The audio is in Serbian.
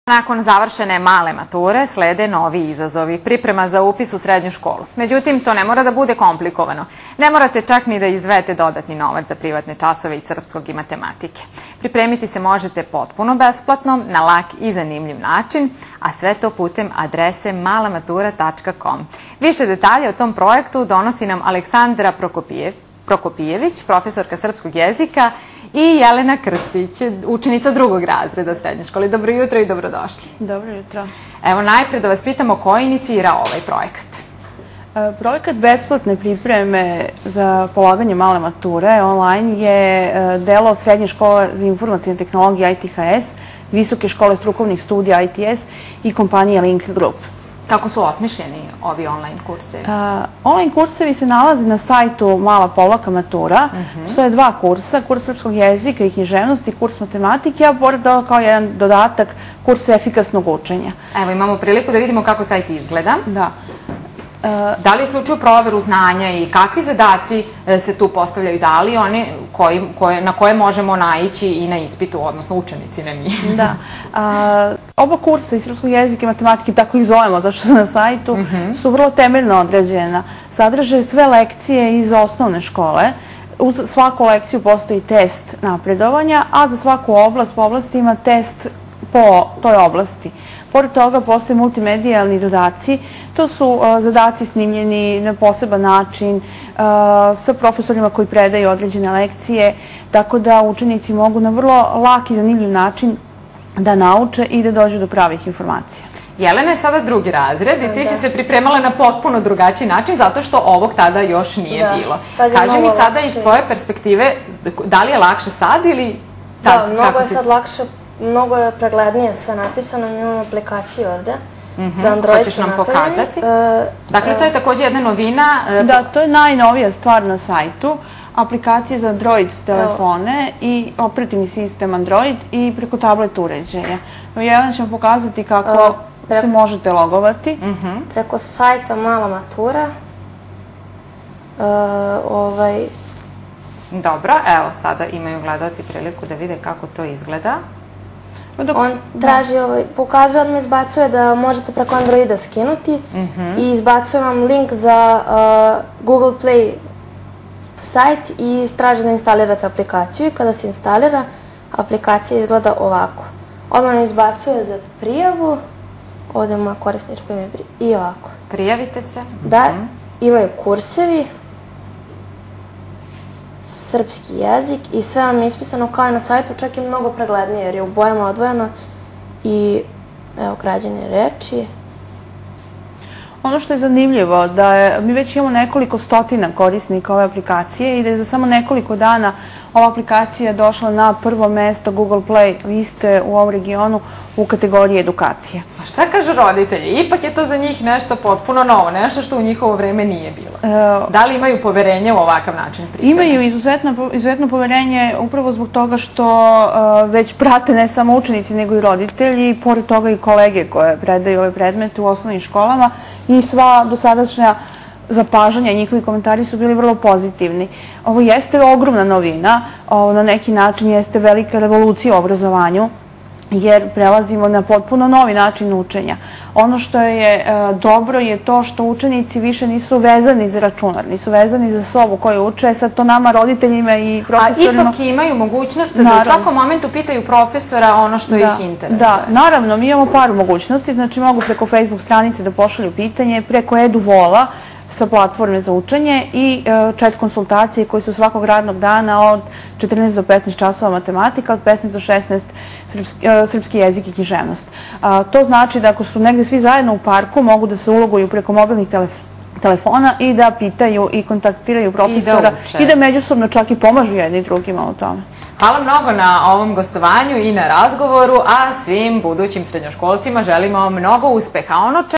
Nakon završene male mature slede novi izazovi, priprema za upis u srednju školu. Međutim, to ne mora da bude komplikovano. Ne morate čak ni da izdvajete dodatni novac za privatne časove iz srpskog i matematike. Pripremiti se možete potpuno besplatno, na lak i zanimljiv način, a sve to putem adrese malamatura.com. Više detalje o tom projektu donosi nam Aleksandra Prokopijević, profesorka srpskog jezika, i Jelena Krstić, učenica drugog razreda srednje škole. Dobro jutro i dobrodošli. Dobro jutro. Evo, najpre da vas pitamo ko inicira ovaj projekat? Projekat besplatne pripreme za polaganje male mature online je delo Srednje škole za informacione tehnologije ITHS, Visoke škole strukovnih studija ITS i kompanije Link Group. Kako su osmišljeni ovi online kursevi? Online kursevi se nalaze na sajtu Mala-matura. Postoje dva kursa, kurs srpskog jezika i književnosti i kurs matematike, a pored toga kao jedan dodatak kurs efikasnog učenja. Evo, imamo priliku da vidimo kako sajt izgleda. Da. Da li uključuju proveru znanja i kakvi zadaci se tu postavljaju? Da li one na koje možemo naići i na ispitu, odnosno učenici, ne mi? Da. Oba kursa iz srpskog jezika i matematike, tako ih zovemo, zato što su na sajtu, su vrlo temeljno određena. Sadrže sve lekcije iz osnovne škole. Uz svaku lekciju postoji test napredovanja, a za svaku oblast po oblasti ima test po toj oblasti. Pored toga postoje multimedijalni dodaci. To su zadaci snimljeni na poseban način sa profesorima koji predaju određene lekcije, tako da učenici mogu na vrlo lak i zanimljiv način da nauče i da dođu do pravih informacija. Jelena je sada drugi razred i ti si se pripremala na potpuno drugačiji način zato što ovog tada još nije bilo. Kaži mi sada iz tvoje perspektive, da li je lakše sad ili tad? Da, mnogo je sad lakše. Mnogo je preglednije sve napisano, imamo aplikaciju ovde za Android. Hoćeš nam pokazati? Dakle, to je također jedna novina. Da, to je najnovija stvar na sajtu. Aplikacije za Android telefone i operativni sistem Android i preko tablet uređaja. Jelena će vam pokazati kako se možete logovati. Preko sajta Mala matura. Dobro, evo sada imaju gledalci priliku da vide kako to izgleda. On traži, pokazuje, on me izbacuje da možete preko Androida skinuti i izbacuje vam link za Google Play sajt i traži da instalirate aplikaciju i kada se instalira, aplikacija izgleda ovako. Odmah nam izbacuje za prijavu, ovdje ima korisničko ime i ovako. Prijavite se. Da, imaju kursevi, srpski jezik i sve vam je ispisano kao i na sajtu, čak i mnogo preglednije jer je u bojama odvojeno i evo građane reči. Ono što je zanimljivo da mi već imamo nekoliko stotina korisnika ove aplikacije i da je za samo nekoliko dana ova aplikacija došla na prvo mesto Google Play liste u ovom regionu u kategoriji edukacije. A šta kažu roditelji? Ipak je to za njih nešto potpuno novo, nešto što u njihovo vreme nije bilo. Da li imaju poverenje u ovakav način pripreme? Imaju izuzetno poverenje upravo zbog toga što već prate ne samo učenici nego i roditelji i pored toga i kolege koje predaju ove predmete u osnovnim školama i sva dosadašnja zapažanja i njihovi komentari su bili vrlo pozitivni. Ovo jeste ogromna novina, na neki način jeste velika revolucija u obrazovanju, jer prelazimo na potpuno novi način učenja. Ono što je dobro je to što učenici više nisu vezani za računar, nisu vezani za sobu koju uče, sad to nama, roditeljima i profesorima... A ipak imaju mogućnost da u svakom momentu pitaju profesora ono što ih interesuje. Da, naravno, mi imamo par mogućnosti, znači mogu preko Facebook stranice da pošalju pitanje, preko EduVola, sa platforme za učenje i chat konsultacije koji su svakog radnog dana od 14 do 15 časova matematika, od 15 do 16 srpski jezik i književnost. To znači da ako su negde svi zajedno u parku, mogu da se uloguju preko mobilnih telefona i da pitaju i kontaktiraju profesora i da međusobno čak i pomažu jedni drugima u tome. Hvala mnogo na ovom gostovanju i na razgovoru, a svim budućim srednjoškolcima želimo mnogo uspeha.